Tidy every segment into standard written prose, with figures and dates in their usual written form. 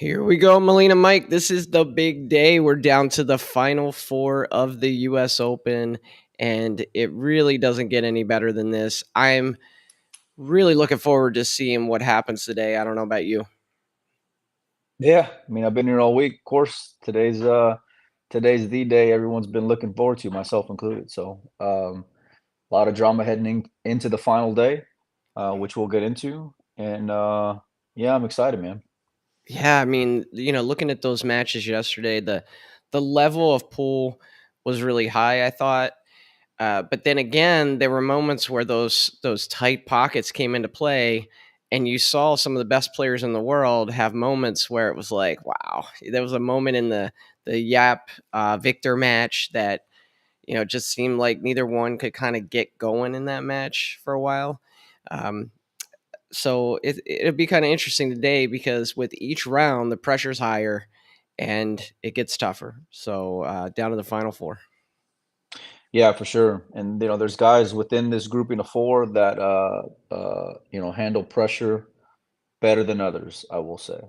Here we go, Melina Mike. This is the big day. We're down to the final four of the US Open, and it really doesn't get any better than this. I'm really looking forward to seeing what happens today. I don't know about you. Yeah, I mean, I've been here all week. Of course, today's the day everyone's been looking forward to, myself included. So, a lot of drama heading into the final day, which we'll get into. And yeah, I'm excited, man. Yeah, I mean, looking at those matches yesterday, the level of pool was really high, I thought. But then again, there were moments where those tight pockets came into play, and you saw some of the best players in the world have moments where it was like, wow. There was a moment in the Yap Victor match that just seemed like neither one could kind of get going in that match for a while. Um, so it'll be kind of interesting today because with each round the pressure's higher and it gets tougher. So down to the final four. Yeah, for sure. And there's guys within this grouping of four that handle pressure better than others, I will say.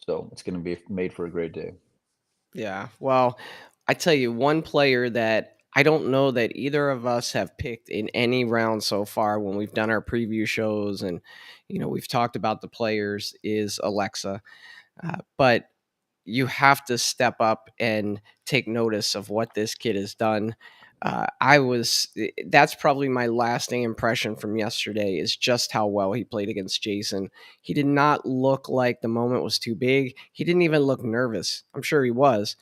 So it's going to be made for a great day. Yeah. Well, I tell you, one player that I don't know that either of us have picked in any round so far when we've done our preview shows and, we've talked about the players is Alexa. But you have to step up and take notice of what this kid has done. That's probably my lasting impression from yesterday is just how well he played against Jason. He did not look like the moment was too big. He didn't even look nervous. I'm sure he was,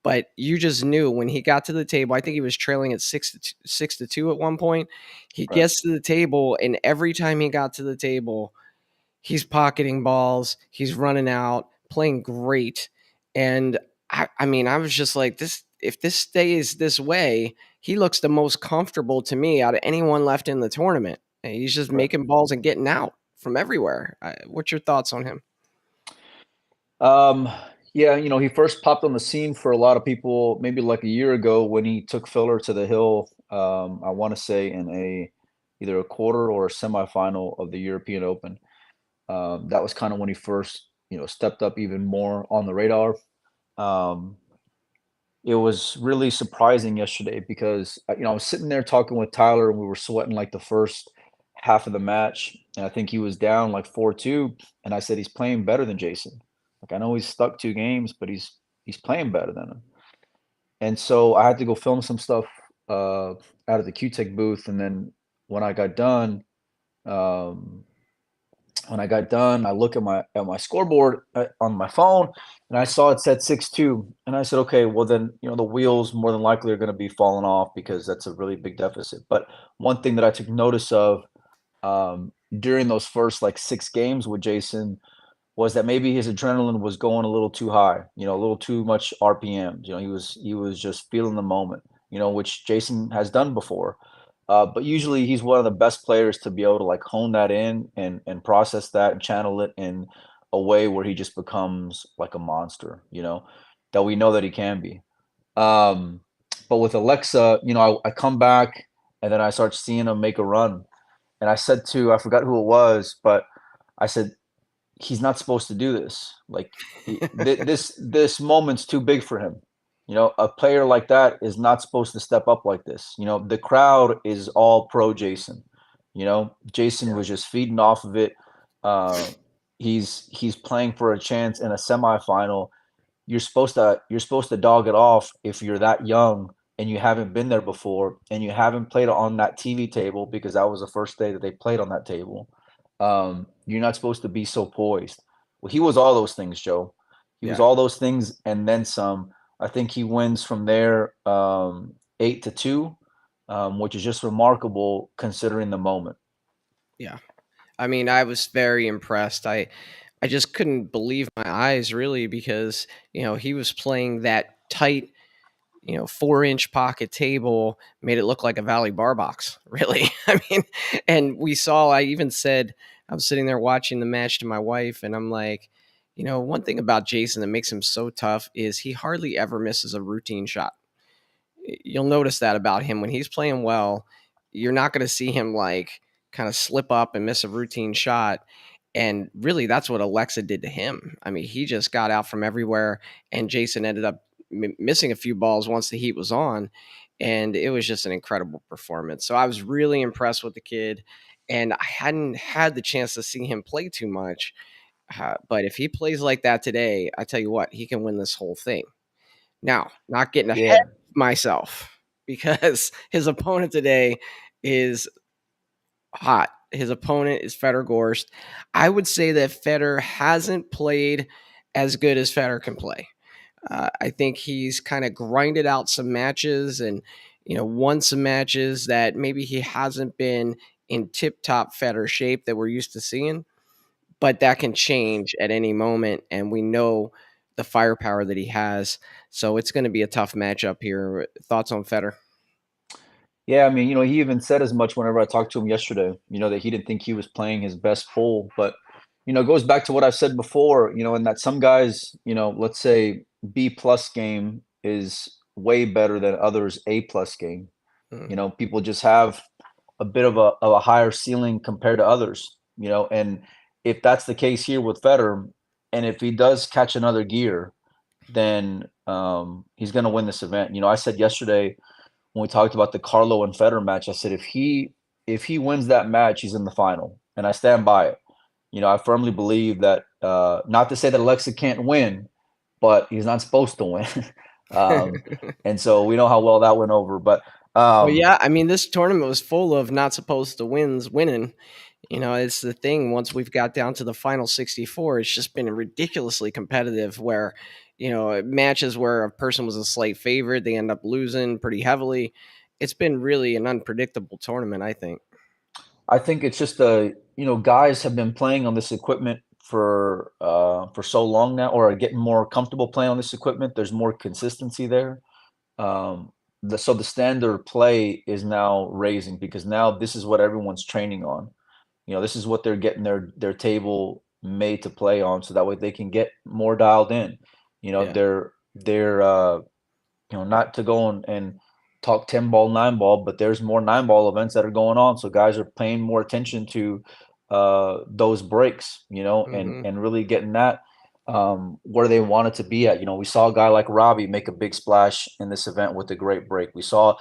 but you just knew when he got to the table. I think he was trailing at 6-2 at one point. He Right. gets to the table, and every time he got to the table, he's pocketing balls, he's running out, playing great. And I mean, I was just like, this if this stays this way, he looks the most comfortable to me out of anyone left in the tournament. And he's just Right. making balls and getting out from everywhere. What's your thoughts on him? Um, yeah, he first popped on the scene for a lot of people maybe like a year ago when he took Filler to the hill. I want to say in either a quarter or a semifinal of the European Open. That was kind of when he first, stepped up even more on the radar. Um, it was really surprising yesterday because I was sitting there talking with Tyler and we were sweating like the first half of the match, and I think he was down like 4-2, and I said he's playing better than Jason. Like I know he's stuck 2 games, but he's playing better than him. And so I had to go film some stuff out of the QTech booth, and then when I got done, um, I look at my scoreboard on my phone, and I saw it said 6-2, and I said, okay, well then the wheels more than likely are going to be falling off because that's a really big deficit. But one thing that I took notice of during those first like 6 games with Jason was that maybe his adrenaline was going a little too high, a little too much RPMs. He was just feeling the moment, which Jason has done before. But usually he's one of the best players to be able to like hone that in and process that and channel it in a way where he just becomes like a monster, that we know that he can be. Um, but with Alexa, I come back and then I start seeing him make a run. And I forgot who it was, but I said, he's not supposed to do this. Like this moment's too big for him. A player like that is not supposed to step up like this. The crowd is all pro Jason. Jason Yeah. was just feeding off of it. Uh, he's playing for a chance in a semifinal. You're supposed to dog it off if you're that young and you haven't been there before and you haven't played on that TV table because that was the first day that they played on that table. You're not supposed to be so poised. Well, he was all those things, Joe. He was Yeah. all those things and then some. I think he wins from there 8-2, which is just remarkable considering the moment. Yeah. I mean, I was very impressed. I just couldn't believe my eyes really because, he was playing that tight, 4-inch pocket table, made it look like a Valley bar box, really. I mean, and I even said, I was sitting there watching the match to my wife, and I'm like, one thing about Jason that makes him so tough is he hardly ever misses a routine shot. You'll notice that about him when he's playing well. You're not going to see him like kind of slip up and miss a routine shot. And really, that's what Aleksa did to him. I mean, he just got out from everywhere, and Jason ended up missing a few balls once the heat was on. And it was just an incredible performance. So I was really impressed with the kid. And I hadn't had the chance to see him play too much. But if he plays like that today, I tell you what, he can win this whole thing. Now, not getting ahead Yeah, of myself because his opponent today is hot. His opponent is Fedor Gorst. I would say that Fedor hasn't played as good as Fedor can play. I think he's kind of grinded out some matches and won some matches that maybe he hasn't been in tip top Fedor shape that we're used to seeing, but that can change at any moment, and we know the firepower that he has. So it's going to be a tough matchup here. Thoughts on Fedor? yeah. I mean, he even said as much whenever I talked to him yesterday. That he didn't think he was playing his best pull, but it goes back to what I've said before. And that some guys, let's say B plus game is way better than others A plus game. Mm, People just have a bit of a higher ceiling compared to others. And if that's the case here with Federer, and if he does catch another gear, then he's going to win this event. I said yesterday when we talked about the Carlo and Federer match, I said if he wins that match, he's in the final, and I stand by it. I firmly believe that. Not to say that Alexa can't win, but he's not supposed to win. um, and so we know how well that went over. But well, um, yeah, I mean, this tournament was full of not supposed to wins winning. It's the thing. Once we've got down to the final 64, it's just been ridiculously competitive. Where matches where a person was a slight favorite, they end up losing pretty heavily. It's been really an unpredictable tournament, I think. I think it's just guys have been playing on this equipment for so long now, or are getting more comfortable playing on this equipment. There's more consistency there. So the standard play is now raising because now this is what everyone's training on. This is what they're getting their table made to play on, so that way they can get more dialed in. Yeah. They're not to go and talk 10 ball, 9 ball, but there's more 9 ball events that are going on. So guys are paying more attention to those breaks, and Hmm. and really getting that where they want it to be at. We saw a guy like Robbie make a big splash in this event with a great break. We saw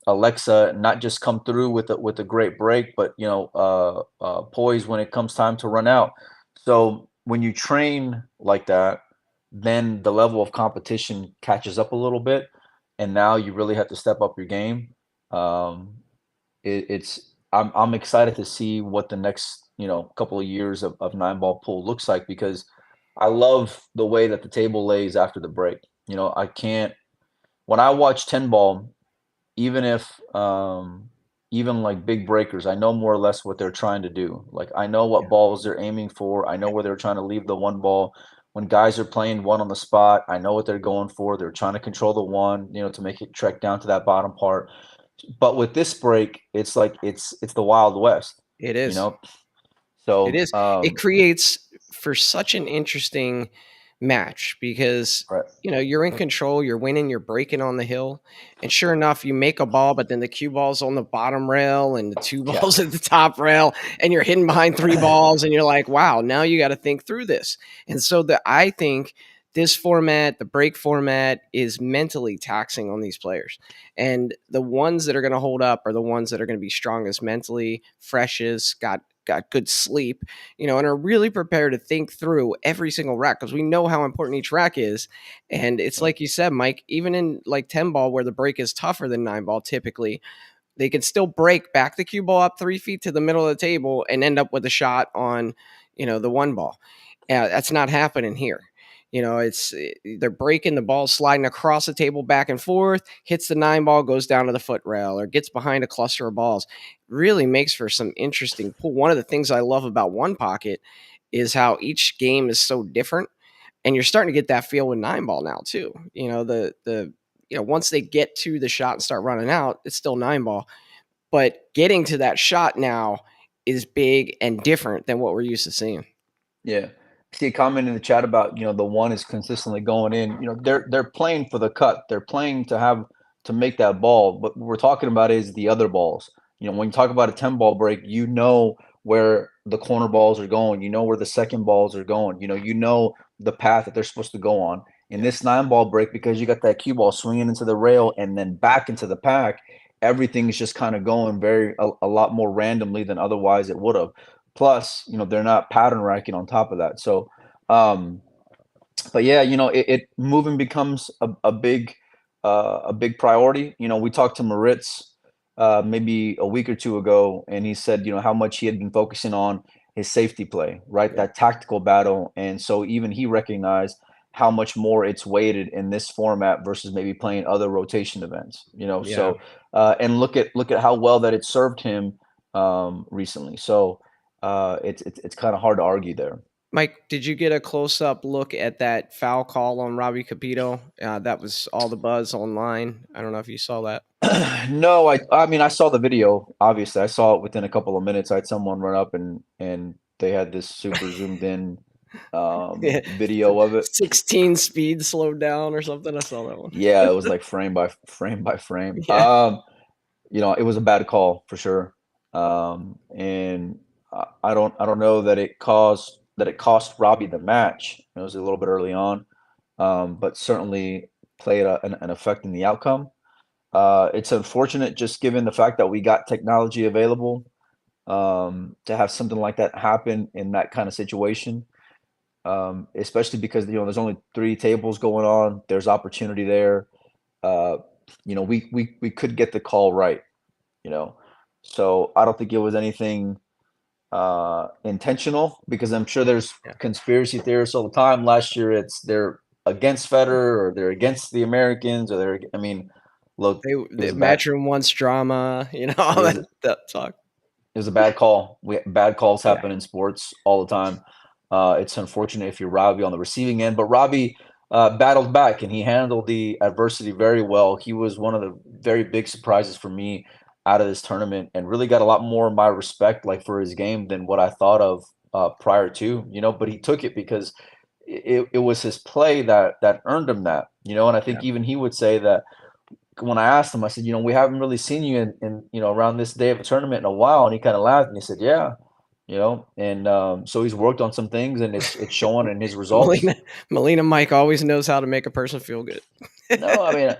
Aleksa not just come through with a great break, but poise when it comes time to run out. So when you train like that, then the level of competition catches up a little bit, and now you really have to step up your game. Um, I'm excited to see what the next couple of years of 9 ball pool looks like because I love the way that the table lays after the break. I can't when I watch 10 ball, even if even like big breakers, I know more or less what they're trying to do. Like I know what Yeah. balls they're aiming for. I know where they're trying to leave the one ball. When guys are playing one on the spot, I know what they're going for. They're trying to control the one, to make it trek down to that bottom part. But with this break, it's like it's the Wild West, It you is. know. It So is. It creates for such an interesting match because right, you're in control, you're winning, you're breaking on the hill, and sure enough, you make a ball, but then the cue ball's on the bottom rail and the two yeah, balls at the top rail, and you're hidden behind three balls, and you're like, wow, now you got to think through this. And so I think this format, the break format, is mentally taxing on these players. And the ones that are going to hold up are the ones that are going to be strongest mentally, freshest, got good sleep, and are really prepared to think through every single rack because we know how important each rack is. And it's right. like you said, Mike, even in like 10 ball where the break is tougher than 9 ball, typically they can still break back the cue ball up 3 feet to the middle of the table and end up with a shot on, the 1 ball. That's not happening here. They're breaking the ball, sliding across the table back and forth, hits the 9 ball, goes down to the foot rail, or gets behind a cluster of balls. Really makes for some interesting pool. One of the things I love about One Pocket is how each game is so different, and you're starting to get that feel with 9 ball now too. Once they get to the shot and start running out, it's still 9 ball, but getting to that shot now is big and different than what we're used to seeing. Yeah. See a comment in the chat about, the one is consistently going in. They're playing for the cut. They're playing to make that ball. But what we're talking about is the other balls. When you talk about a 10 ball break, where the corner balls are going. You know where the second balls are going. You know the path that they're supposed to go on. In Yeah. this 9 ball break, because you got that cue ball swinging into the rail and then back into the pack, everything's just kind of going a lot more randomly than otherwise it would have. Plus, they're not pattern racking on top of that. So, um, but yeah, it moving becomes a big priority. We talked to Moritz maybe a week or two ago, and he said how much he had been focusing on his safety play, right? Yeah. That tactical battle, and so even he recognized how much more it's weighted in this format versus maybe playing other rotation events. Yeah. So and look at how well that it served him recently. So it's kind of hard to argue there. Mike, did you get a close up look at that foul call on Robbie Capito? That was all the buzz online. I don't know if you saw that. No, I mean I saw the video. Obviously, I saw it within a couple of minutes. I had someone run up and they had this super zoomed in Yeah. video of it. 16 speed slowed down or something. I saw that one. Yeah, it was like frame by frame by frame. Yeah. It was a bad call for sure. And I don't know that it cost Robbie the match. It was a little bit early on, but certainly played an effect in the outcome. It's unfortunate just given the fact that we got technology available to have something like that happen in that kind of situation, especially because there's only 3 tables going on. There's opportunity there. Uh, we could get the call right. You know, so I don't think it was anything intentional because I'm sure there's Yeah. conspiracy theorists all the time. Last year, they're against Federer or they're against the Americans or I mean, look, it The was a bad matchroom wants drama, all it was that talk. it was a bad call. Bad calls Yeah. happen in sports all the time. It's unfortunate if you're Robbie on the receiving end, but Robbie battled back and he handled the adversity very well. He was one of the very big surprises for me out of this tournament, and really got a lot more of my respect, like for his game, than what I thought of prior to. But he took it because it was his play that earned him that. And I Yeah. think even he would say that when I asked him, I said, we haven't really seen you in around this day of a tournament in a while, and he kind of laughed and he said, yeah, and so he's worked on some things and it's showing in his results. Melina Melina Mike always knows how to make a person feel good. No, I mean,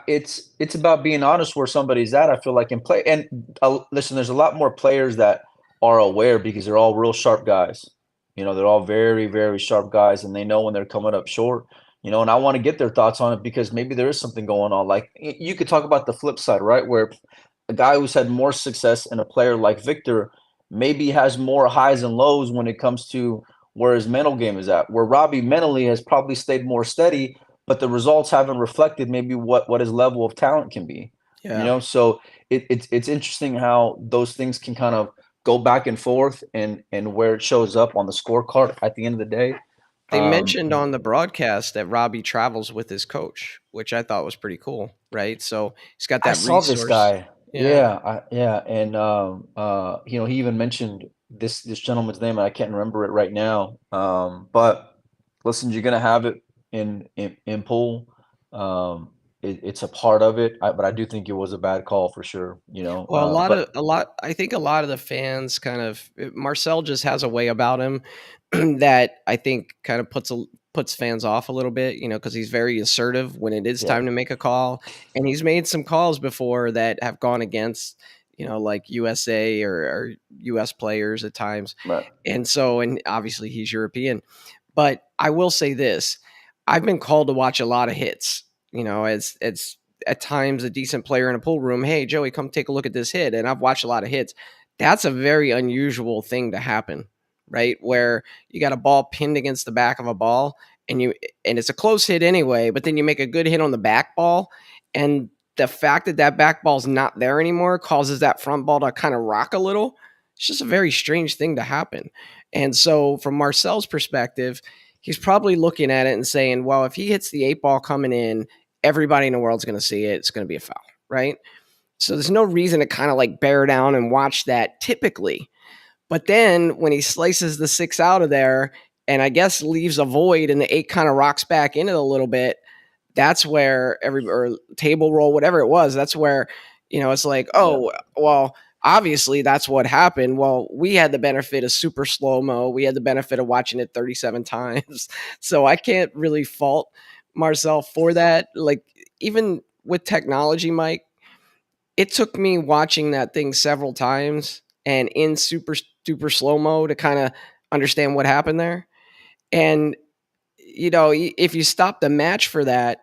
it's about being honest where somebody's at. I feel like in play and listen, there's a lot more players that are aware because they're all real sharp guys. They're all very, very sharp guys, and they know when they're coming up short. And I want to get their thoughts on it because maybe there is something going on. Like you could talk about the flip side, right? Where a guy who's had more success and a player like Victor maybe has more highs and lows when it comes to where his mental game is at. Where Robbie mentally has probably stayed more steady, but the results haven't reflected maybe what his level of talent can be. Yeah. So it's interesting how those things can kind of go back and forth and where it shows up on the scorecard at the end of the day. They Um, mentioned on the broadcast that Robbie travels with his coach, which I thought was pretty cool, right? So he's got I that saw this resource. guy. Yeah. Yeah, and he even mentioned this gentleman's name, and I can't remember it right now. But listen, you're gonna have it in pool. It's a part of it, but I do think it was a bad call for sure. Well, But I think a lot of the fans kind of Marcel just has a way about him that I think kind of puts fans off a little bit, because he's very assertive when it is yeah, time to make a call, and he's made some calls before that have gone against, like USA or US players at times, right, and obviously he's European, but I will say this: I've been called to watch a lot of hits, as at times a decent player in a pool room. Hey, Joey, come take a look at this hit. And I've watched a lot of hits. That's a very unusual thing to happen, right? Where you got a ball pinned against the back of a ball and it's a close hit anyway, but then you make a good hit on the back ball. And the fact that that back ball's not there anymore causes that front ball to kind of rock a little. It's just a very strange thing to happen. And so, from Marcel's perspective, he's probably looking at it and saying, well, if he hits the 8 ball coming in, everybody in the world's going to see it. It's going to be a foul, right? So there's no reason to kind of like bear down and watch that typically. But then when he slices the 6 out of there and I guess leaves a void and the 8 kind of rocks back into it a little bit, that's where or table roll, whatever it was, that's where, it's like, yeah, oh, well, obviously that's what happened. Well, we had the benefit of super slow mo. We had the benefit of watching it 37 times. So I can't really fault Marcel for that. Like, even with technology, Mike, it took me watching that thing several times and in super duper slow mo to kind of understand what happened there. And, if you stop the match for that,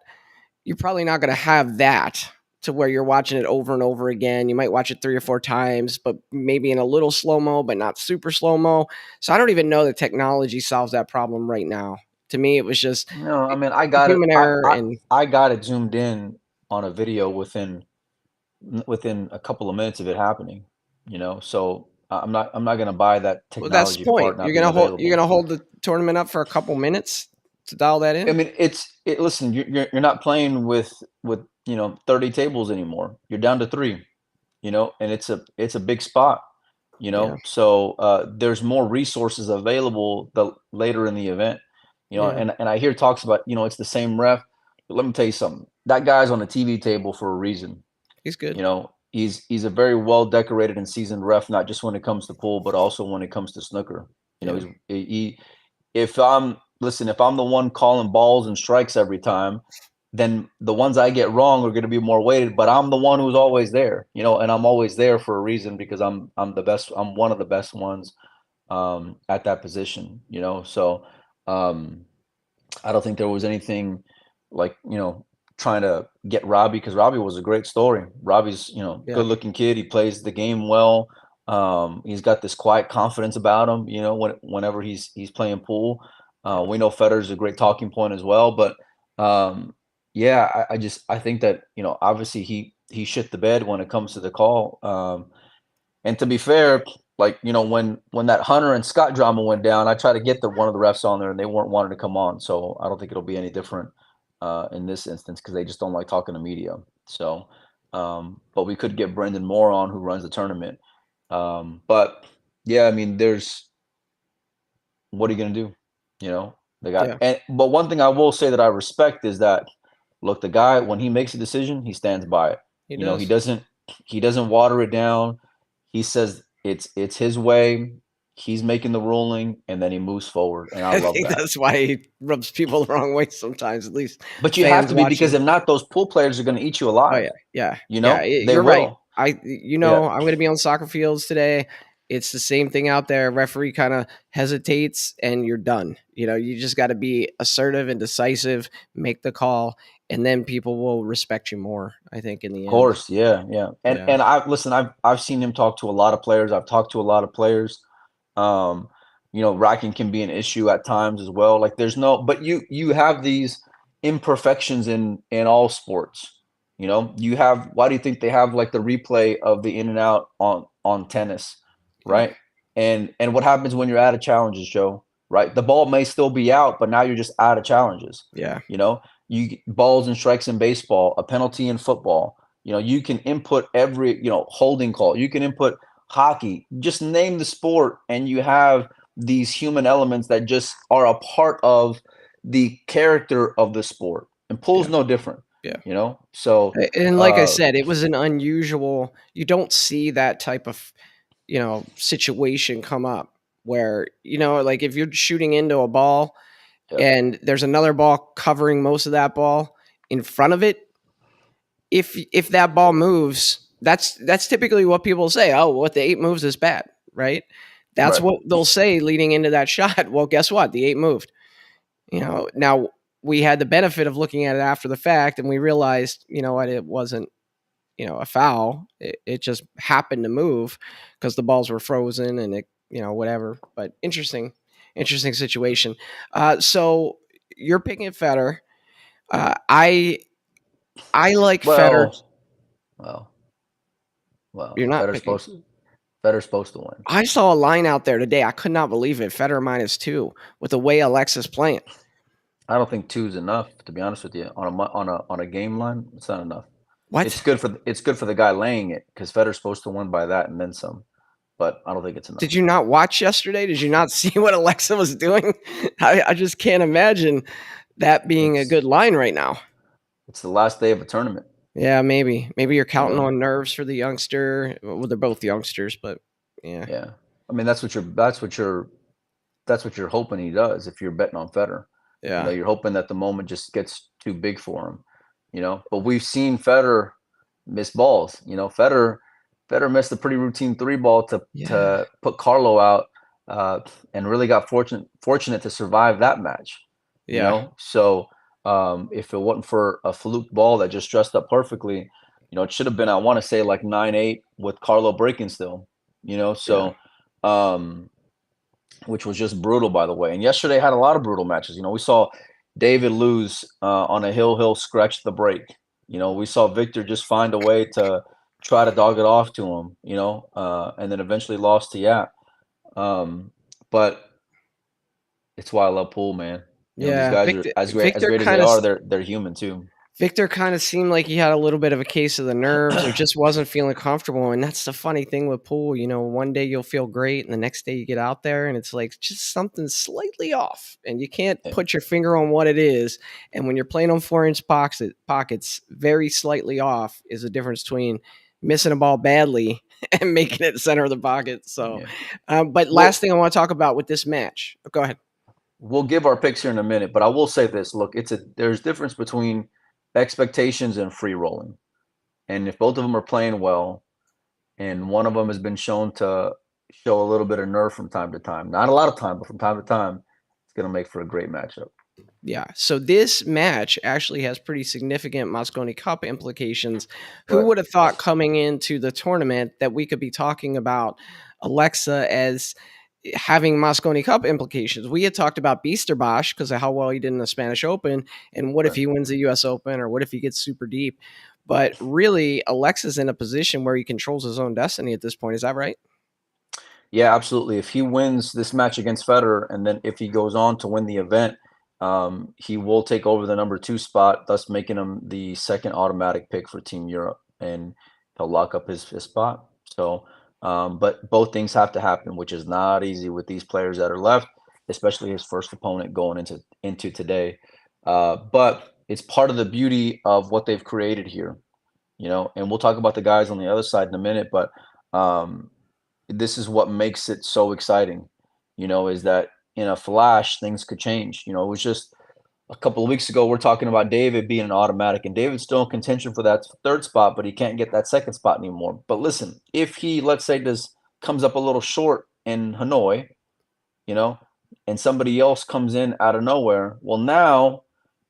you're probably not going to have that to where you're watching it over and over again. You might watch it 3 or 4 times, but maybe in a little slow mo, but not super slow mo. So I don't even know that technology solves that problem right now. To me, it was just No, I mean, I got it. human error and I got it zoomed in on a video within a couple of minutes of it happening. So I'm not gonna buy that well, that's the technology point. part not being You're available. gonna hold the tournament up for a couple minutes to dial that I in. mean, listen, you're not playing with 30 tables anymore. You're down to three. And it's a big spot. Yeah, So there's more resources available later in the event. yeah, And I hear talks about it's the same ref. But let me tell you something. That guy's on the TV table for a reason. he's good. He's a very well decorated and seasoned ref, not just when it comes to pool, but also when it comes to snooker. Yeah, He if I'm the one calling balls and strikes every time, then the ones I get wrong are going to be more weighted. But I'm the one who's always there, and I'm always there for a reason because I'm the best. I'm one of the best ones at that position. So um, I don't think there was anything like trying to get Robbie because Robbie was a great story. Robbie's yeah, good looking kid. He plays the game well. He's got this quiet confidence about him. Whenever he's playing pool, yeah, we know Federer's a great talking point as well. But yeah, I think that obviously he shit the bed when it comes to the call. And to be fair, like when that Hunter and Scott drama went down, I tried to get one of the refs on there, and they weren't wanting to come on. So I don't think it'll be any different in this instance because they just don't like talking to media. So, but we could get Brendan Moore on, who runs the tournament. But yeah, I mean, what are you gonna do? They got yeah. but one thing I will say that I respect is that look, the guy when he makes a decision, he stands by it. He You know, he does. doesn't he doesn't water it down. He says it's his way. He's making the ruling, and then he moves forward, and I I love think that. that's why he rubs people the wrong way sometimes. At least But you have fans to be because watching. if not, those pool players are going to eat you Oh alive. yeah, yeah, yeah. They You're right. will. Yeah, I'm going to be on soccer fields today. It's the same thing out there. Referee kind of hesitates, and you're done. You just got to be assertive and decisive, make the call, and then people will respect you more. I think in the of end. course. Yeah, yeah. And Yeah, and I've seen him talk to a lot of players. I've talked to a lot of players. Um, racking can be an issue at times as well. Like there's no, but you have these imperfections in all sports. Why do you think they have like the replay of the in and out on tennis, yeah, right? And what happens when you're out of challenges, Joe? Right? The ball may still be out, but now you're just out of challenges. yeah. You know, you balls and strikes in baseball, a penalty in football. You can input every, holding call. You can input hockey. Just name the sport, and you have these human elements that just are a part of the character of the sport. And pool's Yeah, no different, yeah. So, And like I said, it was an unusual. You don't see that type of situation come up where like if you're shooting into a ball yeah, and there's another ball covering most of that ball in front of it, if that ball moves, that's typically what people say. Oh, what the eight moves is bad, right? That's right. what they'll say leading into that shot. Well, guess what? The eight moved. Now we had the benefit of looking at it after the fact, and we realized, what, it wasn't a foul. It just happened to move because the balls were frozen and it whatever. But interesting situation. So you're picking Federer. I like Federer. Well, well, well. You're not picking. Federer's supposed to win. I saw a line out there today. I could not believe it. Federer -2 with the way Alexa's playing. I don't think two's enough, to be honest with you. On a game line, it's not enough. It's What? good for the guy laying it because Federer's supposed to win by that and then some. But I don't think it's enough. Did you not watch yesterday? Did you not see what Alexa was doing? I just can't imagine that being a It's good line right now. it's the last day of a tournament. Yeah, maybe you're You counting know, on nerves for the youngster. Well, they're both youngsters, but yeah, yeah. I mean, that's what you're hoping he does if you're betting on Federer. yeah, You're hoping that the moment just gets too big for him. But we've seen Federer miss balls. Federer missed a pretty routine three ball to yeah, to put Carlo out, and really got fortunate to survive that match. yeah, So if it wasn't for a fluke ball that just dressed up perfectly, it should have been, I want to say, like 9-8 with Carlo breaking still. yeah, So um, which was just brutal, by the way. And yesterday had a lot of brutal matches. We saw David lose on a hill scratch the break. We saw Victor just find a way to try to dog it off to him. And then eventually lost to Yap. But it's why I love pool, man. These yeah. guys are Victor as Victor great as they kind of are. They're human too. Victor kind of seemed like he had a little bit of a case of the nerves or just wasn't feeling comfortable. And that's the funny thing with pool. One day you'll feel great, and the next day you get out there and it's like just something slightly off, and you can't Yeah. put your finger on what it is. And when you're playing on 4-inch pockets, very slightly off is the difference between missing a ball badly and making it center of the pocket. So, Yeah. but last Well, thing I want to talk about with this match. Go ahead. we'll give our picks here in a minute, but I will say this: look, there's difference between expectations and free rolling, and if both of them are playing well, and one of them has been shown to show a little bit of nerve from time to time. Not a lot of time, but from time to time, it's going to make for a great matchup. Yeah. So this match actually has pretty significant Mosconi Cup implications. Who Right. would have thought coming into the tournament that we could be talking about Alexa as having Mosconi Cup implications? We had talked about Beasterbosch because of how well he did in the Spanish Open. And what if Right. he wins the US Open, or what if he gets super deep? But really, Alexa's in a position where he controls his own destiny at this point. Is that right? Yeah, absolutely. If he wins this match against Federer, and then if he goes on to win the event, he will take over the number 2 spot, thus making him the second automatic pick for Team Europe, and he'll lock up his spot. So, but both things have to happen, which is not easy with these players that are left, especially his first opponent going into today. But it's part of the beauty of what they've created here, and we'll talk about the guys on the other side in a minute, but um, this is what makes it so exciting, is that in a flash things could change. It was just a couple of weeks ago we're talking about David being an automatic, and David's still in contention for that third spot, but he can't get that second spot anymore. But listen, if he, let's say, does comes up a little short in Hanoi, you know, and somebody else comes in out of nowhere, well, now,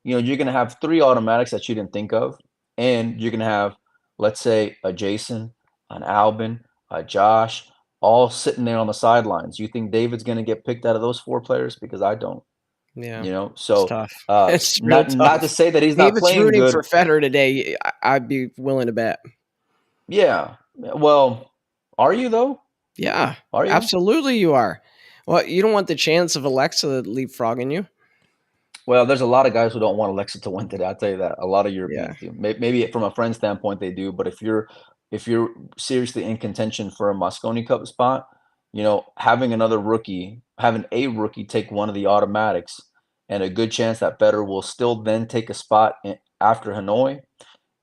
you're going to have three automatics that you didn't think of. And you're going to have, let's say, a Jason, an Albin, a Josh, all sitting there on the sidelines. You think David's going to get picked out of those four players? Because I don't, Yeah. It's So, tough. It's real not to tough. say that he's not David's playing rooting for good. Federer today. I'd be willing to bet. Yeah. Well, are you, though? Yeah, Are you? absolutely you are. Well, you don't want the chance of Alexa leapfrogging you. Well, there's a lot of guys who don't want Alexa to win today. I'll tell you that. A lot of Yeah. Europeans do. Maybe from a friend standpoint, they do. But if you're seriously in contention for a Mosconi Cup spot, having a rookie take one of the automatics, and a good chance that Federer will still then take a spot after Hanoi,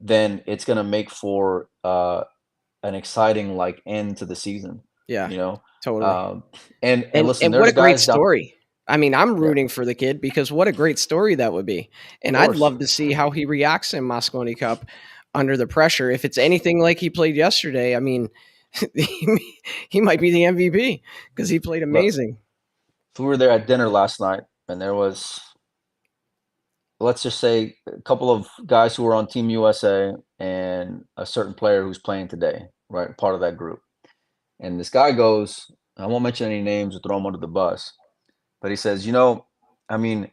then it's going to make for an exciting end to the season. Yeah, You know, totally. um, and And listen, and what there's a great guys down. story. I mean, I'm Yeah, rooting for the kid because what a great story that would be. of And I'd course. love to see how he reacts in Mosconi Cup under the pressure. If it's anything like he played yesterday, I mean, he might be the MVP because he played Look, amazing. so we were there at dinner last night, and there was, let's just say, a couple of guys who were on Team USA and a certain player who's playing today, right? Part of that group. And this guy goes, I won't mention any names or throw him under the bus, but he says, I mean,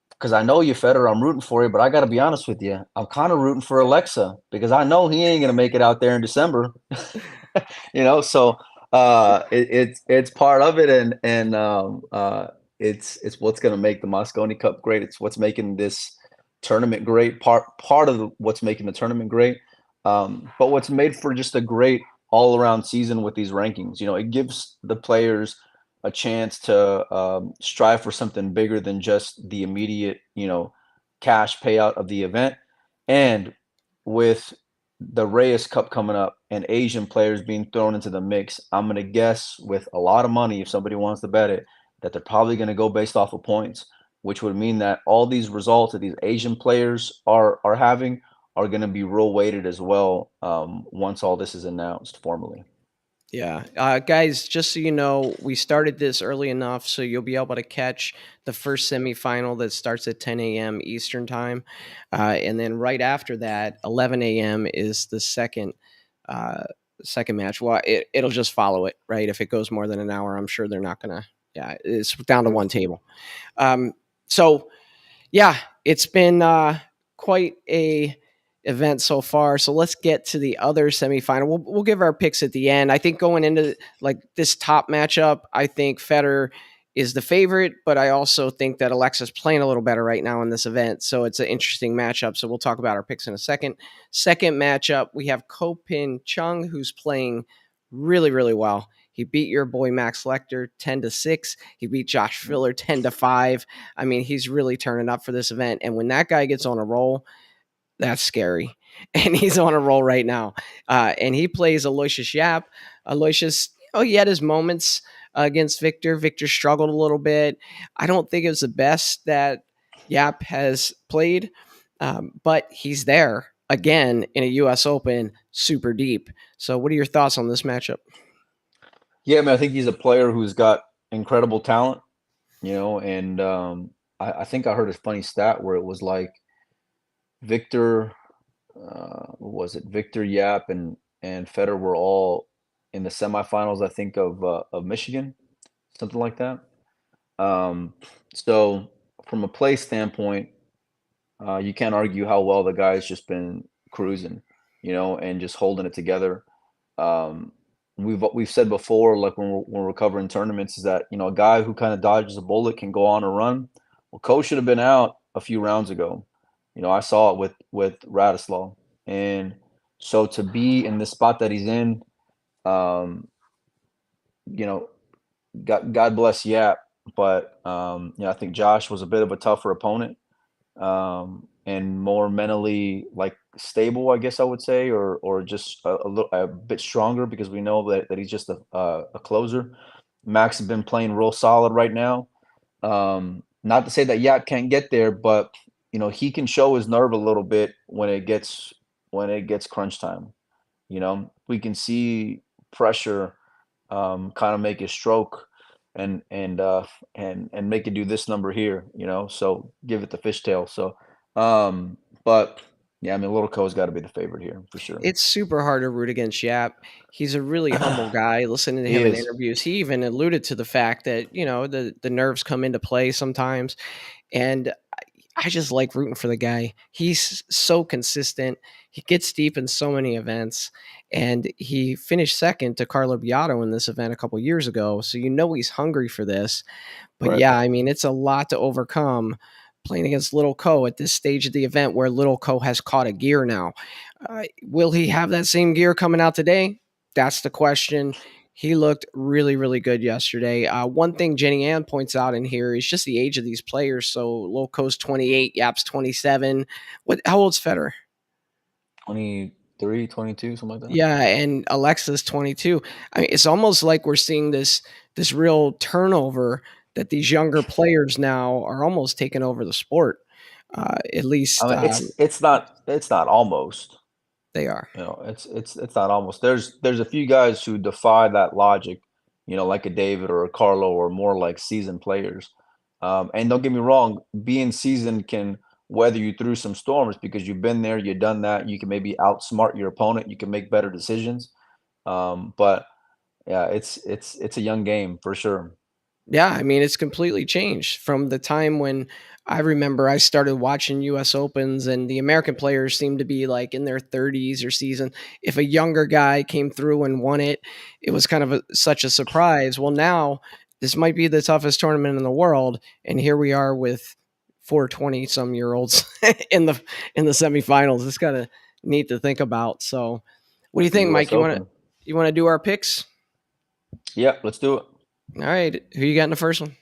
because I know you, Federer, I'm rooting for you, but I got to be honest with you. I'm kind of rooting for Alexa because I know he ain't going to make it out there in December. So it's part of it, and it's what's going to make the Mosconi Cup great. It's what's making this tournament great. Part of what's making the tournament great, but what's made for just a great all around season with these rankings. It gives the players a chance to strive for something bigger than just the immediate cash payout of the event, and with the Reyes Cup coming up and Asian players being thrown into the mix, I'm gonna guess with a lot of money, if somebody wants to bet it, that they're probably gonna go based off of points, which would mean that all these results that these Asian players are having are gonna be real weighted as well, once all this is announced formally. Yeah. Guys, just so you know, we started this early enough so you'll be able to catch the first semifinal that starts at 10 a.m. Eastern time. And then right after that, 11 a.m. is the uh, second match. Well, it'll just follow it, right? If it goes more than an hour, I'm sure they're not going to. Yeah, it's down to one table. Um, so yeah, it's been quite a event so far. So let's get to the other semifinal. We'll give our picks at the end. I think going into like this top matchup, I think Federer is the favorite, but I also think that Alexa's playing a little better right now in this event. So it's an interesting matchup. So we'll talk about our picks in a second. Second matchup, we have Ping Chung, who's playing really, really well. He beat your boy Max Lecter 10-6. He beat Josh Filler 10-5. I mean, he's really turning up for this event. And when that guy gets on a roll, that's scary. And he's on a roll right now. And he plays Aloysius Yapp. Aloysius, he had his moments against Victor. Victor struggled a little bit. I don't think it was the best that Yap has played, but he's there again in a U.S. Open, super deep. So, what are your thoughts on this matchup? Yeah, I mean, I think he's a player who's got incredible talent, and I think I heard a funny stat where it was like Victor, what was it? Victor Yap and Federer were all in the semifinals, I think, of Michigan, something like that. Um, so from a play standpoint, you can't argue how well the guy's just been cruising, and just holding it together. Um, we've said before, like when we're covering tournaments, is that a guy who kind of dodges a bullet can go on a run. Well, Coach should have been out a few rounds ago. I saw it with Radislaw, and so to be in the spot that he's in, um, you know, God bless Yap, but I think Josh was a bit of a tougher opponent, and more mentally like stable, I guess I would say, or just a bit stronger because we know that he's just a closer. Max has been playing real solid right now. Not to say that Yap can't get there, but he can show his nerve a little bit when it gets crunch time. We can see pressure kind of make it stroke and make it do this number here, so give it the fishtail. So, but yeah, I mean, Little Co's got to be the favorite here for sure. It's super hard to root against Yap. He's a really humble guy. Listening to He him in is interviews, he even alluded to the fact that the nerves come into play sometimes, and I just like rooting for the guy. He's so consistent. He gets deep in so many events, and he finished second to Carlo Biotto in this event a couple years ago. So he's hungry for this. But right. yeah, I mean, it's a lot to overcome playing against Little Co at this stage of the event where Little Co has caught a gear now. Will he have that same gear coming out today? That's the question. He looked really, really good yesterday. One thing Jenny Ann points out in here is just the age of these players. So Little Co's 28, Yap's 27. How old's Federer? 23, 22, something like that. Yeah, and Alexa's 22. I mean, it's almost like we're seeing this real turnover that these younger players now are almost taking over the sport. At I least mean, it's not almost. they are. It's not almost. There's a few guys who defy that logic, like a David or a Carlo or more like seasoned players. And don't get me wrong, being seasoned can weather you through some storms because you've been there, you've done that. You can maybe outsmart your opponent. You can make better decisions. But yeah, it's a young game for sure. Yeah, I mean, it's completely changed from the time when I remember I started watching US Opens and the American players seemed to be like in their 30s or season. If a younger guy came through and won it, it was kind of such a surprise. Well, now this might be the toughest tournament in the world, and here we are with 420 some year olds in the semifinals. It's kind of neat to think about. So, what do you The think, U.S. Mike? Open. You want to do our picks? Yeah, let's do it. All right, who you got in the first one?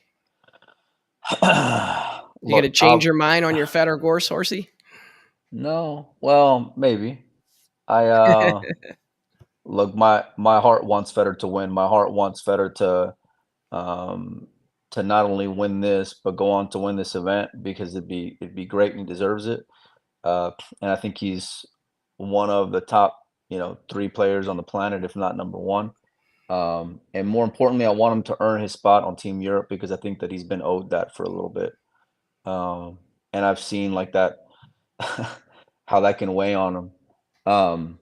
You gonna Look, change your mind on your Fedor Gorst horsey? No, well, maybe. I look, my heart wants Federer to win. My heart wants Federer um to not only win this but go on to win this event because it'd be great and he deserves it. And I think he's one of the top, 3 players on the planet, if not number one. And more importantly, I want him to earn his spot on Team Europe because I think that he's been owed that for a little bit. Um, and I've seen like that how that can weigh on him. Um,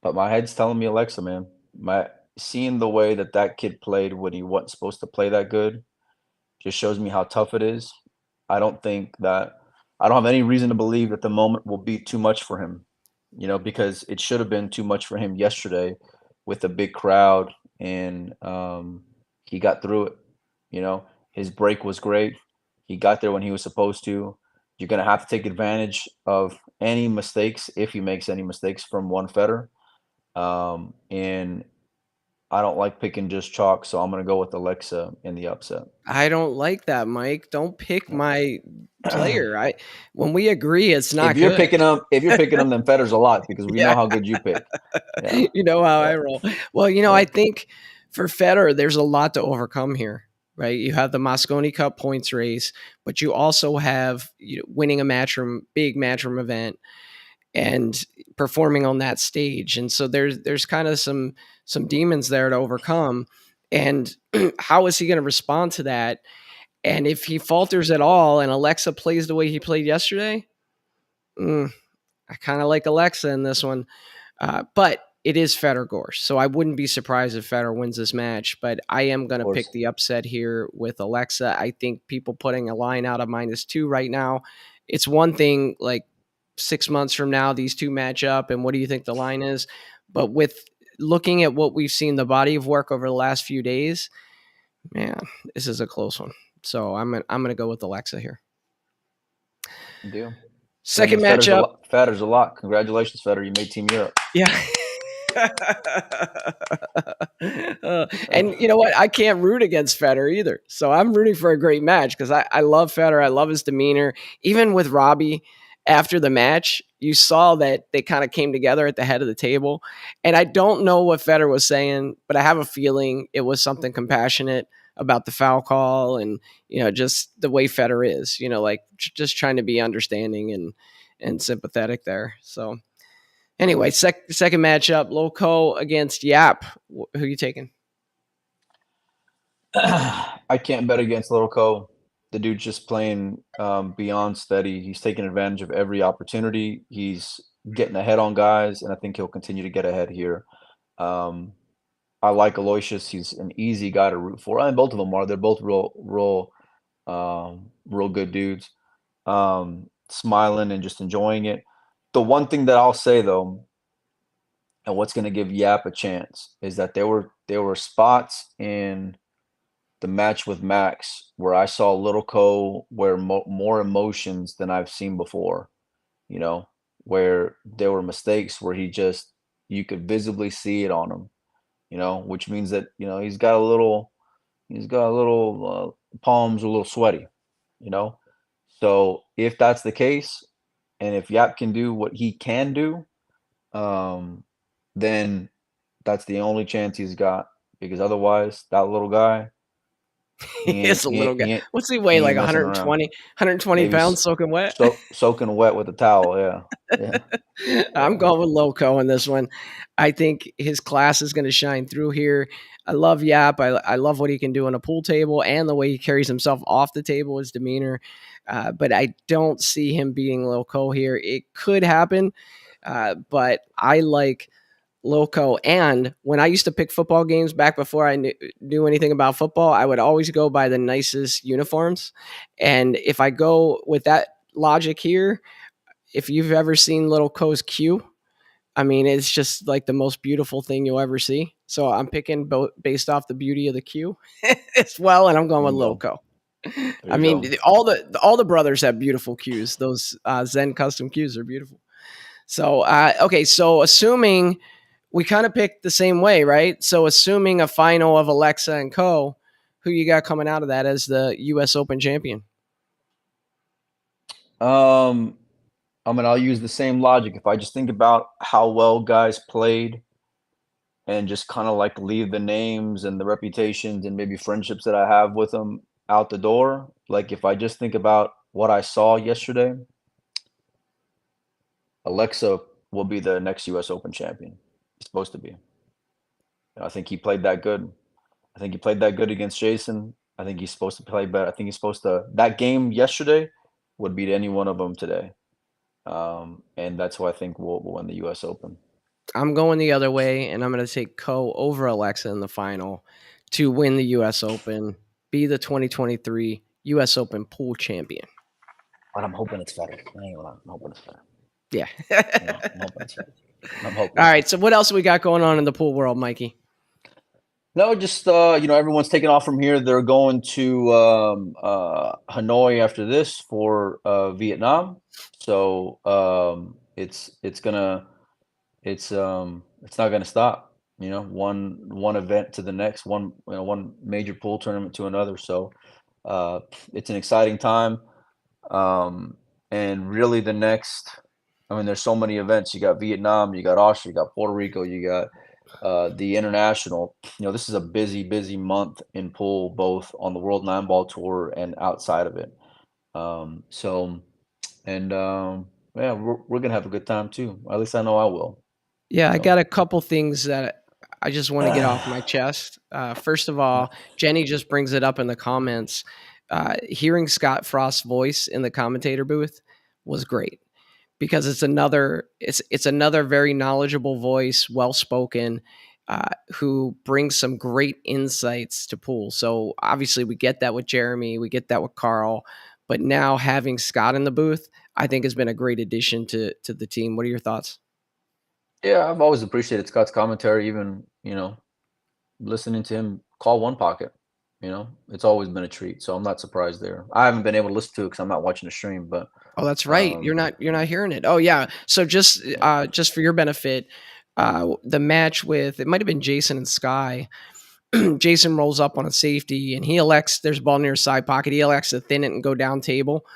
but my head's telling me Alexa, man. My Seeing the way that that kid played when he wasn't supposed to play that good just shows me how tough it is. I don't think that I don't have any reason to believe that the moment will be too much for him, because it should have been too much for him yesterday with a big crowd and he got through it. His break was great. He got there when he was supposed to. You're going to have to take advantage of any mistakes if he makes any mistakes from one Federer. And I don't like picking just chalk, so I'm going to go with Alexa in the upset. I don't like that, Mike. Don't pick my player. I When we agree, it's not good. If you're picking them, then Federer's a lot because we know Yeah, how good you pick. Yeah, you know how yeah, I roll. Well, yeah. I think for Federer, there's a lot to overcome here, right? You have the Mosconi Cup points race, but you also have winning a big matchroom event, and performing on that stage. And so there's kind of some demons there to overcome. And how is he going to respond to that? And if he falters at all, and Alexa plays the way he played yesterday, I kind of like Alexa in this one. But it is Fedor Gorst, so I wouldn't be surprised if Federer wins this match. But I am Of going to pick course. the upset here with Alexa. I think people putting a line out of -2 right now. It's one thing like 6 months from now, these two match up, and what do you think the line is? But with looking at what we've seen, the body of work over the last few days, man, this is a close one. So I'm gonna go with Alexa here. Deal. That Second means Federer's a matchup, lot. Federer's a lot. Congratulations, Federer. You made Team Europe. yeah. And you know what? I can't root against Federer either. So I'm rooting for a great match because I love Federer. I love his demeanor. Even with Robbie after the match, you saw that they kind of came together at the head of the table. And I don't know what Federer was saying, but I have a feeling it was something compassionate about the foul call and, just the way Federer is, like just trying to be understanding and sympathetic there. So anyway, second matchup, Loco against Yap. Who you taking? I can't bet against Little Co. The dude's just playing beyond steady. He's taking advantage of every opportunity. He's getting ahead on guys, and I think he'll continue to get ahead here. Um, I like Aloysius. He's an easy guy to root for. I mean, both of them are. They're both real good dudes. Smiling and just enjoying it. The one thing that I'll say though, and what's going to give Yap a chance, is that there were spots in the match with Max where I saw Little Co where more emotions than I've seen before. You know, where there were mistakes where you could visibly see it on him. Which means that he's got a little palms a little sweaty. You know, so if that's the case, and if Yap can do what he can do, um, then that's the only chance he's got. Because otherwise, that little guy, he ain't It's a he little ain't guy. he ain't, What's he he weigh? Like ain't messing around. 120 Maybe pounds soaking wet? soaking wet with a towel. Yeah, yeah, I'm yeah. going with Loco in this one. I think his class is going to shine through here. I love Yap. I love what he can do on a pool table and the way he carries himself off the table, his demeanor. But I don't see him beating Loco here. It could happen, but I like Loco. And when I used to pick football games back before I knew anything about football, I would always go by the nicest uniforms. And if I go with that logic here, if you've ever seen Little Co's Q, I mean, it's just like the most beautiful thing you'll ever see. So I'm picking based off the beauty of the Q as well, and I'm going There with you go. Loco. There I you mean, go. all the brothers have beautiful Qs. Those Zen custom Qs are beautiful. So okay, so assuming we kind of picked the same way, right? So assuming a final of Alexa and Co, who you got coming out of that as the U.S. Open champion? Um, I mean, I'll use the same logic. If I just think about how well guys played and just kind of like leave the names and the reputations and maybe friendships that I have with them out the door, like if I just think about what I saw yesterday, Alexa will be the next US Open champion. He's supposed to be. I think he played that good. I think he played that good against Jason. I think he's supposed to play better. I think he's supposed to. That game yesterday would beat any one of them today, and that's why I think we'll win the U.S. Open. I'm going the other way, and I'm going to take Ko over Alexa in the final to win the U.S. Open, be the 2023 U.S. Open pool champion. But I'm hoping it's better. I ain't gonna lie. I'm hoping it's better. Yeah. I'm hoping it's better. I'm hoping All it's right. better. So what else we got going on in the pool world, Mikey? No, just everyone's taking off from here. They're going to Hanoi after this for Vietnam. So it's not gonna stop. One event to the next, one major pool tournament to another. So it's an exciting time. And really the next, I mean, there's so many events. You got Vietnam, you got Austria, you got Puerto Rico, you got the international. This is a busy, busy month in pool, both on the World Nine Ball Tour and outside of it. So, and yeah, we're gonna have a good time too. At least I know I will. Yeah, I So, got a couple things that I just want to get off my chest. First of all, Jenny just brings it up in the comments. Hearing Scott Frost's voice in the commentator booth was great because it's another very knowledgeable voice, well spoken, who brings some great insights to pool. So obviously we get that with Jeremy, we get that with Carl, but now having Scott in the booth, I think has been a great addition to the team. What are your thoughts? yeah, I've always appreciated Scott's commentary, even listening to him call one pocket. It's always been a treat. So I'm not surprised there. I haven't been able to listen to it because I'm not watching the stream, but Oh, that's right. um, You're not hearing it. Oh yeah. So just for your benefit, the match with it might have been Jason and Sky. Jason rolls up on a safety and he elects there's a ball near his side pocket. He elects to thin it and go down table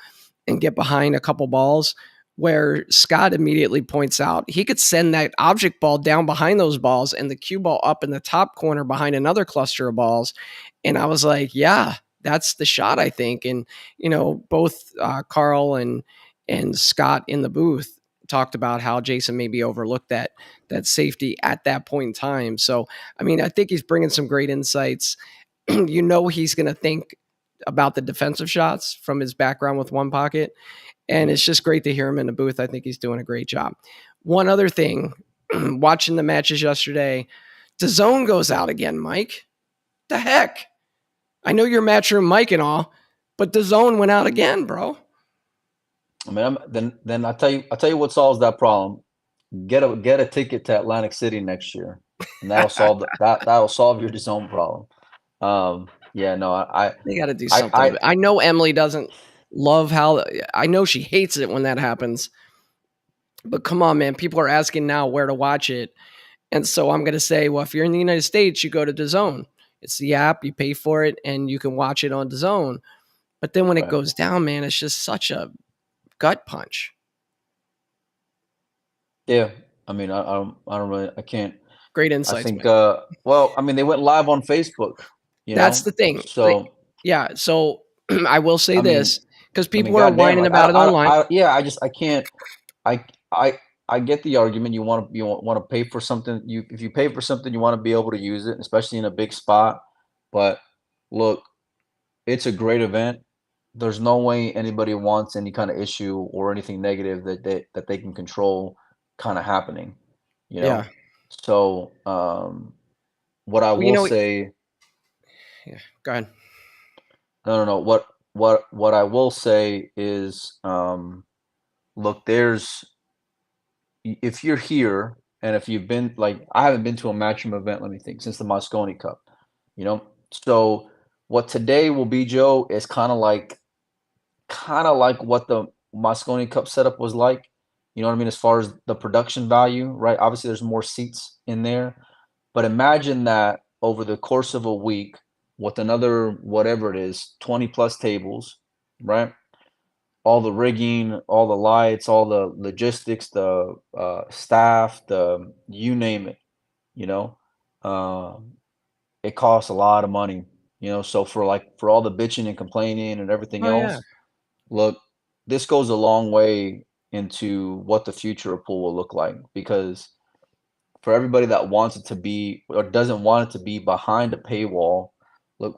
and get behind a couple balls. Where Scott immediately points out he could send that object ball down behind those balls and the cue ball up in the top corner behind another cluster of balls. And I was like, yeah, that's the shot, I think. And both Carl and Scott in the booth talked about how Jason maybe overlooked that safety at that point in time. So, I mean, I think he's bringing some great insights. He's going to think about the defensive shots from his background with one pocket. And it's just great to hear him in the booth. I think he's doing a great job. One other thing, watching the matches yesterday, DAZN goes out again, Mike. The heck? I know you're Matchroom Mike and all, but DAZN went out again, bro. I mean, then I tell you what solves that problem. Get a ticket to Atlantic City next year, and that'll solve your zone problem. Yeah, no, They got to do I, something. I, I know Emily doesn't love how. I know she hates it when that happens. But come on, man. People are asking now where to watch it. And so I'm going to say, well, if you're in the United States, you go to DAZN. It's the app, you pay for it, and you can watch it on DAZN. But then when it right. goes down, man, it's just such a gut punch. Yeah, I mean, I don't really, I can't. Great I insights, think, Mike. well, I mean, they went live on Facebook, That's the thing. so Yeah. So I will say I mean, this because I mean, people are goddamn, whining like about it online. yeah, I can't. I I I get the argument. You want to pay for something. If you pay for something, you want to be able to use it, especially in a big spot. But look, it's a great event. There's no way anybody wants any kind of issue or anything negative that they can control kind of happening, you know? Yeah. So, what I Well, will say, yeah. Go ahead. no, no, no, what I will say is, look, if you're here and if you've been like, I haven't been to a Matchroom event, let me think, since the Mosconi Cup, you know? So what today will be, Joe, is kind of like what the Mosconi Cup setup was like. You know what I mean? As far as the production value, right? Obviously, there's more seats in there, but imagine that over the course of a week with another whatever it is, 20 plus tables, right? all the rigging, all the lights, all the logistics, the staff, the you name it. You know, um, it costs a lot of money. You know, so for all the bitching and complaining and everything Oh yeah. else, look, this goes a long way into what the future of pool will look like because for everybody that wants it to be or doesn't want it to be behind a paywall, look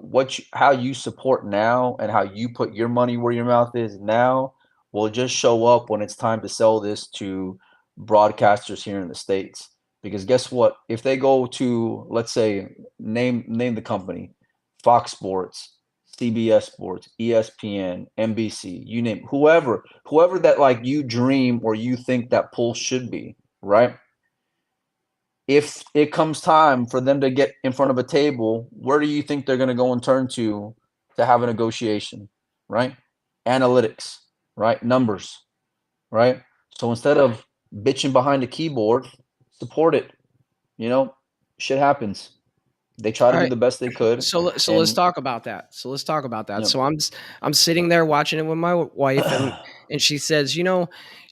how you support now and how you put your money where your mouth is now will just show up when it's time to sell this to broadcasters here in the states. Because guess what? If they go to, let's say, name the company, Fox Sports, CBS Sports, ESPN, NBC, you name whoever that like you dream or you think that pool should be, right? If it comes time for them to get in front of a table, where do you think they're going to go and turn to have a negotiation, right? Analytics, right? Numbers, right? So instead of bitching behind a keyboard, support it. You know, shit happens. They try to All do right. the best they could, So let's and talk about that. So let's talk about that. you So I'm sitting there watching it with my wife, know, and she says, you know,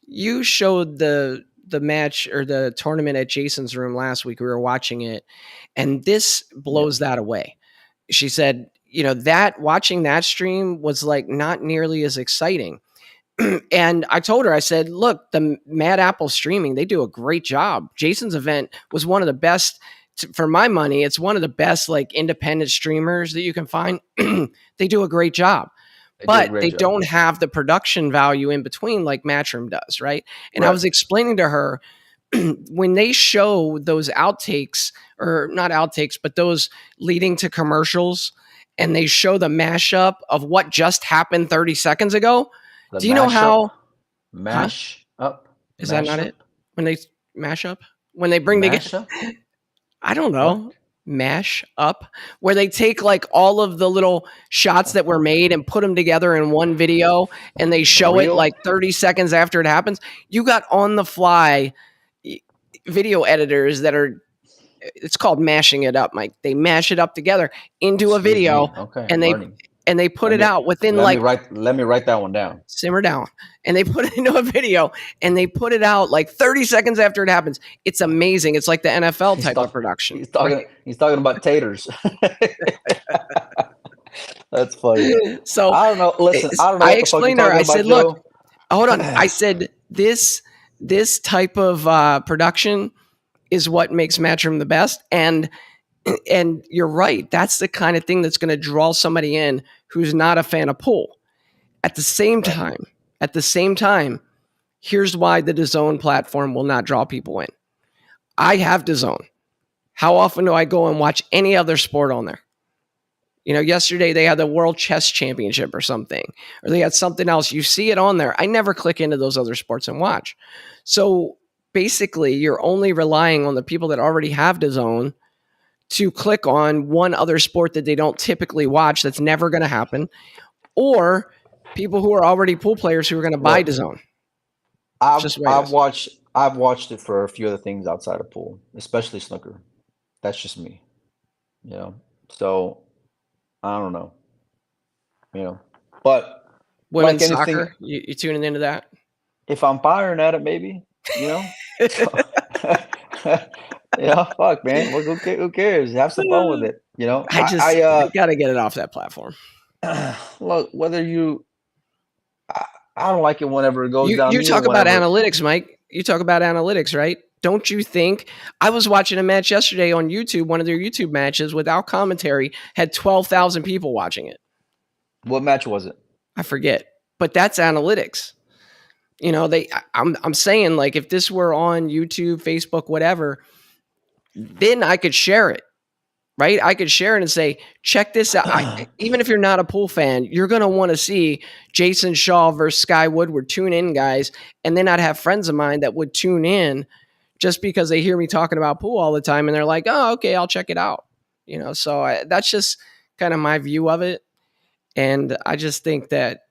you showed the match or the tournament at Jason's room last week. We were watching it, and this yeah, blows that away. She said, you know, that watching that stream was like not nearly as exciting. And I told her, I said, look, the Mad Apple streaming, they do a great job. Jason's event was one of the best for my money. It's one of the best like independent streamers that you can find. They do a great job, they do a but great they job. don't have the production value in between like Matchroom does. Right. And I Right. was explaining to her when they show those outtakes or not outtakes, but those leading to commercials and they show the mashup of what just happened 30 seconds ago. The Do you know mashup, how, huh? mash up, Is that not mashup, it? When they mash up? When they bring together, mashup. I don't What? know, mash up, where they take like all of the little shots that were made and put them together in one video and they A show it reel? like 30 seconds after it happens. You got on the fly video editors that are, it's called mashing it up, Mike. They mash it up together into a Excuse video me. Okay, and I'm they learning. put Let it me out within like let me write that one down. simmer down, and they put it into a video and they put it out like 30 seconds after it happens. It's amazing. It's like the NFL He's type of talk production, right? he's talking about taters. That's funny. So I don't know. Listen, I don't know I what the fuck you're explained to her, talking I about, said, look, Joe. hold on. I said, this type of production is what makes Matchroom the best. And you're right. That's the kind of thing that's going to draw somebody in who's not a fan of pool. At the same Right. time, at the same time, here's why the DAZN platform will not draw people in. I have DAZN. How often do I go and watch any other sport on there? You know, yesterday they had the World Chess Championship or something, or they had something else. You see it on there. I never click into those other sports and watch. So basically, you're only relying on the people that already have DAZN to click on one other sport that they don't typically watch. That's never going to happen. Or people who are already pool players who are going to buy Look, DAZN. It's just the way it is. I've watched it for a few other things outside of pool, especially snooker. That's just me, you know. So I don't know, you know. But like Women's anything, soccer, you tuning into that? if I'm firing at it, maybe, you know. So, yeah, fuck, man. Who cares? Have some fun with it. You know, I got to get it off that platform. look, whether I, I don't like it whenever it goes down You neither. talk about Whenever, analytics, Mike. You talk about analytics, right? Don't you think? I was watching a match yesterday on YouTube, one of their YouTube matches without commentary, had 12,000 people watching it. what match was it? I forget, but that's analytics. You know, I'm saying like if this were on YouTube, Facebook, whatever, then I could share it, right? I could share it and say, check this out. Even if you're not a pool fan, you're going to want to see Jason Shaw versus Sky Woodward. Tune in, guys. And then I'd have friends of mine that would tune in just because they hear me talking about pool all the time and they're like, oh, okay, I'll check it out. You know, so that's just kind of my view of it. And I just think that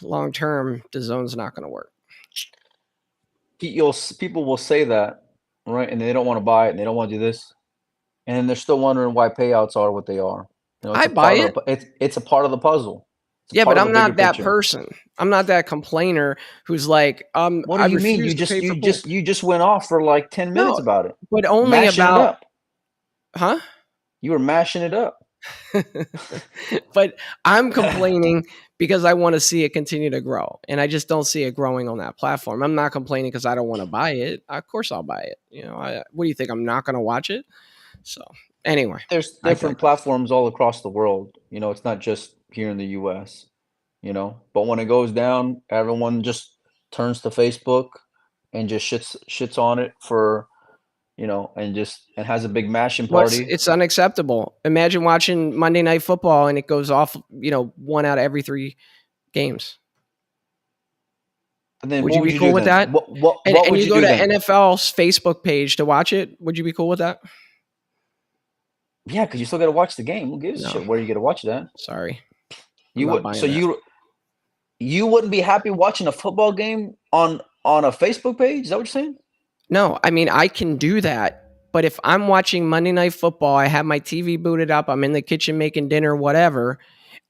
long term, the zone's not going to work. People will say that, right? And they don't want to buy it and they don't want to do this. And they're still wondering why payouts are what they are. You know, it's I a buy part of it. it's a part of the puzzle. It's Yeah, part but of a I'm bigger not that picture. person. I'm not that complainer who's like, What do I you mean? refuse to pay for pool. You just went off for like 10 minutes No, about it, but only mashing it about, up. huh? You were mashing it up. But I'm complaining because I want to see it continue to grow, and I just don't see it growing on that platform. I'm not complaining because I don't want to buy it. Of course, I'll buy it. What do you think? I'm not going to watch it. So anyway, There's I different digress. platforms all across the world. It's not just here in the US, But when it goes down, everyone just turns to Facebook and just shits on it for, and has a big mashing Well, party. it's unacceptable. Imagine watching Monday Night Football and it goes off. One out of every three games. And then Would what you would be you cool do with then? that? And What and would you you go do to then? NFL's Facebook page to watch it. Would you be cool with that? Yeah, because you still got to watch the game. Who gives a No, shit where you get to watch that? sorry, I'm You not would so buying that. you wouldn't be happy watching a football game on a Facebook page? Is that what you're saying? No, I mean I can do that. But if I'm watching Monday Night Football, I have my TV booted up, I'm in the kitchen making dinner, whatever,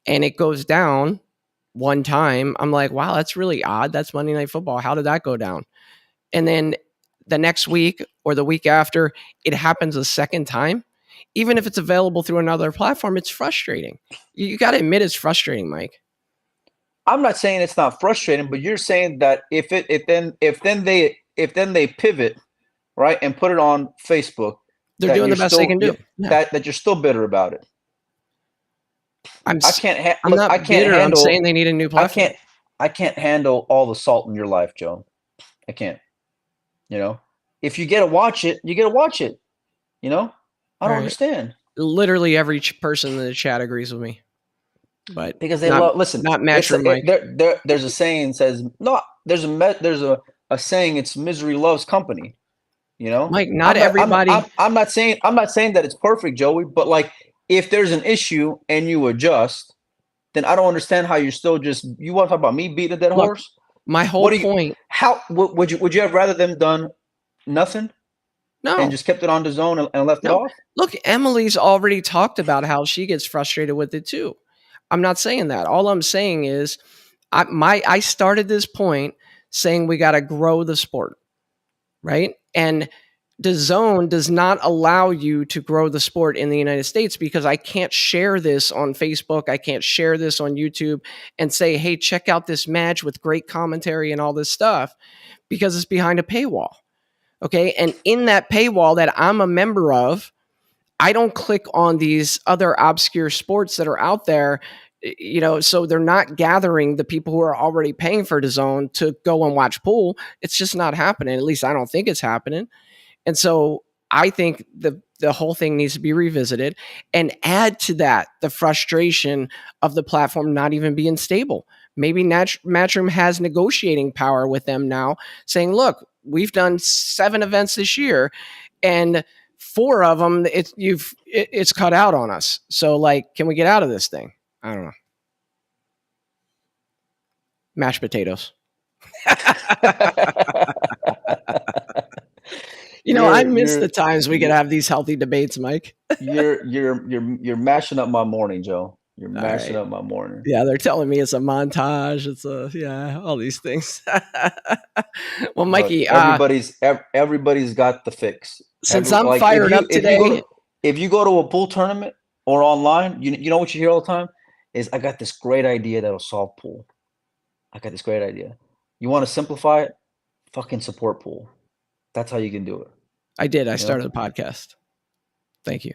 and it goes down one time, I'm like, wow, that's really odd. That's Monday Night Football. How did that go down? And then the next week or the week after, it happens a second time. Even if it's available through another platform, it's frustrating. You got to admit it's frustrating, Mike. I'm not saying it's not frustrating, but you're saying that if then they pivot, right, and put it on Facebook, They're that doing you're the best they still can do. Yeah. that you're still bitter about it. I'm I s- can't I'm look. not bitter. I'm saying they need a new I platform. can't I can't handle all the salt in your life, Joe. I can't. You know, if you get to watch it, you get to watch it. You know, I All don't right. understand Literally every person in the chat agrees with me, but because they not love. Listen, not Matchroom Mike. there's a saying says no. There's a saying. It's misery loves company. Mike, not everybody. I'm not saying that it's perfect, Joey. But like, if there's an issue and you adjust, then I don't understand how you're still just. You want to talk about me beating a dead Look, horse? my whole What do you? point. How would you have rather them done nothing and No, just kept it on the zone and left it no. off? Look, Emily's already talked about how she gets frustrated with it too. I'm not saying that. All I'm saying is, I started this point saying we got to grow the sport, right? And the zone does not allow you to grow the sport in the United States because I can't share this on Facebook. I can't share this on YouTube and say, hey, check out this match with great commentary and all this stuff because it's behind a paywall. Okay. And in that paywall that I'm a member of, I don't click on these other obscure sports that are out there, so they're not gathering the people who are already paying for the zone to go and watch pool. It's just not happening. At least I don't think it's happening. And so I think the whole thing needs to be revisited and add to that the frustration of the platform not even being stable. Maybe Matchroom has negotiating power with them now, saying, "Look, we've done 7 events this year, and 4 of them it's cut out on us. So like, can we get out of this thing?" I don't know. Mashed potatoes. I miss you're the times we could you're have these healthy debates, Mike. you're mashing up my morning, Joe. You're All mashing right. up my morning. Yeah, they're telling me it's a montage. It's all these things. Well, Look, Mikey, everybody's got the fix. since I'm fired up today, If you go to a pool tournament or online, you know what you hear all the time is I got this great idea that'll solve pool. I got this great idea. You want to simplify it? Fucking support pool. That's how you can do it. I did. I You know, started a podcast. Thank you.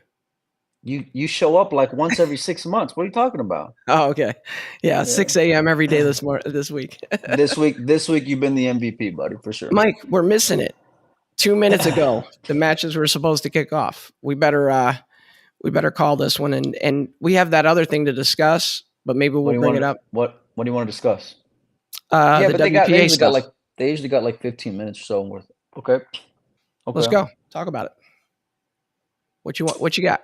you show up like once every 6 months. What are you talking about? Oh, okay. Yeah, Yeah. 6 a.m. every day this week. This week you've been the MVP, buddy, for sure. Mike, we're missing it. 2 minutes ago, the matches were supposed to kick off. We better call this one, and we have that other thing to discuss, but maybe What we'll do you bring want it to up. what do you want to discuss? Yeah, The but WPA stuff. they usually got like 15 minutes or so worth. Okay. Let's Okay. go talk about it. What you want? What you got?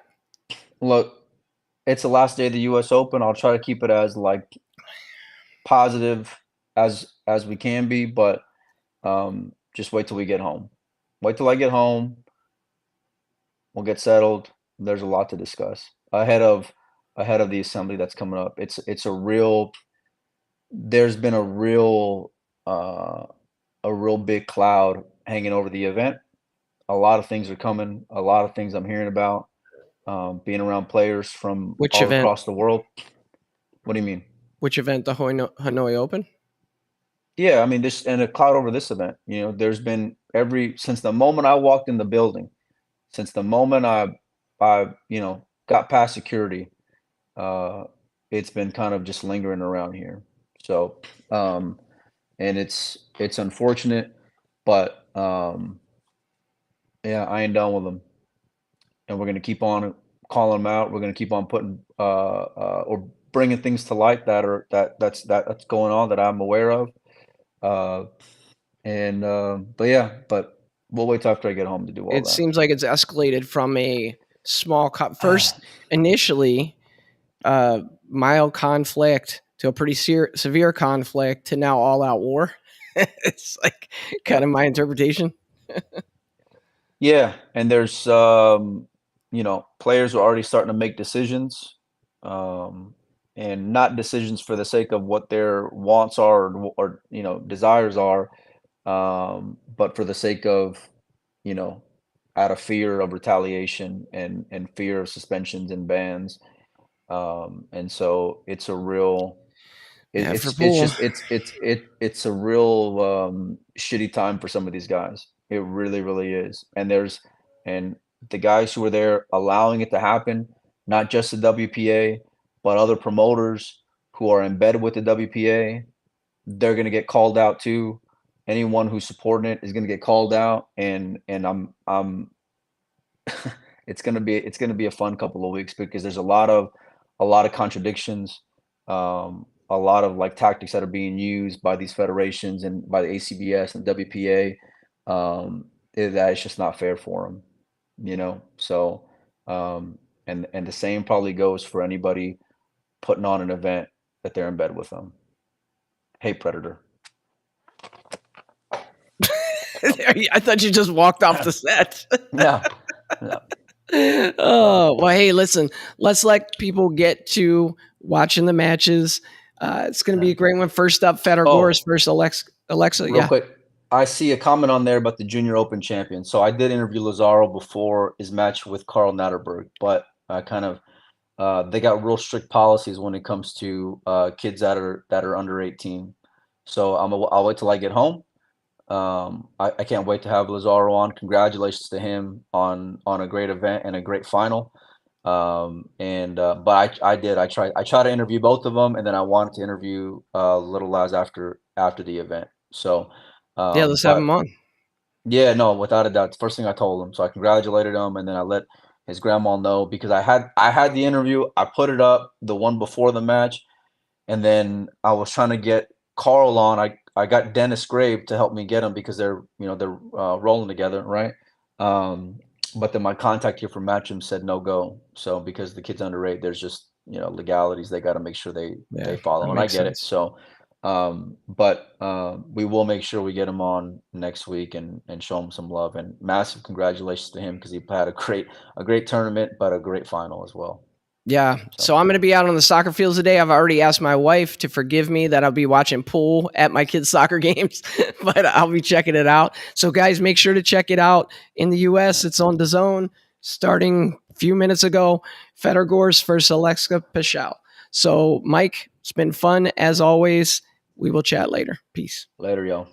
Look, it's the last day of the US Open. I'll try to keep it as like positive as we can be, but just wait till we get home. Wait till I get home. We'll get settled. There's a lot to discuss ahead of the assembly that's coming up. It's a real there's been uh, a real big cloud hanging over the event. A lot of things are coming. A lot of things I'm hearing about. Being around players from Which all event? across the world. What do you mean? Which event? The Hanoi Open? Yeah, I mean this and a cloud over this event. You know, there's been every since the moment I walked in the building, since the moment I got past security, uh, it's been kind of just lingering around here. So, um, and it's unfortunate, but yeah, I ain't done with them, and we're gonna keep on calling them out. We're gonna keep on putting or bringing things to light that's going on that I'm aware of. Uh, but yeah, but we'll wait till after I get home to do all It that. seems like it's escalated from a small first initially mild conflict to a pretty severe conflict to now all out war. It's like kind Yeah. of my interpretation. Yeah, and there's players are already starting to make decisions, um, and not decisions for the sake of what their wants are or desires are, but for the sake of, you know, out of fear of retaliation and fear of suspensions and bans. And so it's a real Yeah, for it's pool. just it's a real shitty time for some of these guys. It really, really is. And the guys who are there allowing it to happen, not just the WPA, but other promoters who are in bed with the WPA, they're gonna get called out too. Anyone who's supporting it is gonna get called out, and I'm it's gonna be a fun couple of weeks because there's a lot of contradictions, a lot of like tactics that are being used by these federations and by the ACBS and WPA, that it's just not fair for them, you know. So, and the same probably goes for anybody putting on an event that they're in bed with them. Hey, Predator. I thought you just walked off the set. Yeah, yeah. So Oh, well, hey, listen, let's let people get to watching the matches. It's going to be yeah. a great one. First up, Fedor Gorst Oh, versus Alexa. real Yeah. quick, I see a comment on there about the Junior Open champion. So I did interview Lazaro before his match with Carl Natterberg, but I kind of they got real strict policies when it comes to kids that are under 18. So I'll wait till I get home. I can't wait to have Lazaro on. Congratulations to him on a great event and a great final. And but I tried to interview both of them, and then I wanted to interview Little Laz after the event. So, Yeah, let's have him but on. yeah, no, without a doubt, the first thing I told him. So I congratulated him, and then I let his grandma know because I had the interview. I put it up the one before the match, and then I was trying to get Carl on. I got Dennis Grave to help me get him because they're rolling together, right? Um, but then my contact here from Matchroom said no go. So because the kid's underage, there's just legalities they got to make sure they Yeah, that follow, and I makes get it. sense. So, but we will make sure we get him on next week and show him some love and massive congratulations to him because he had a great tournament, but a great final as well. Yeah. So So I'm going to be out on the soccer fields today. I've already asked my wife to forgive me that I'll be watching pool at my kids' soccer games, but I'll be checking it out. So, guys, make sure to check it out. In the US, it's on DAZN starting a few minutes ago. Fedor Gorst versus Aleksa Pecelj. So, Mike, it's been fun as always. We will chat later. Peace. later, y'all.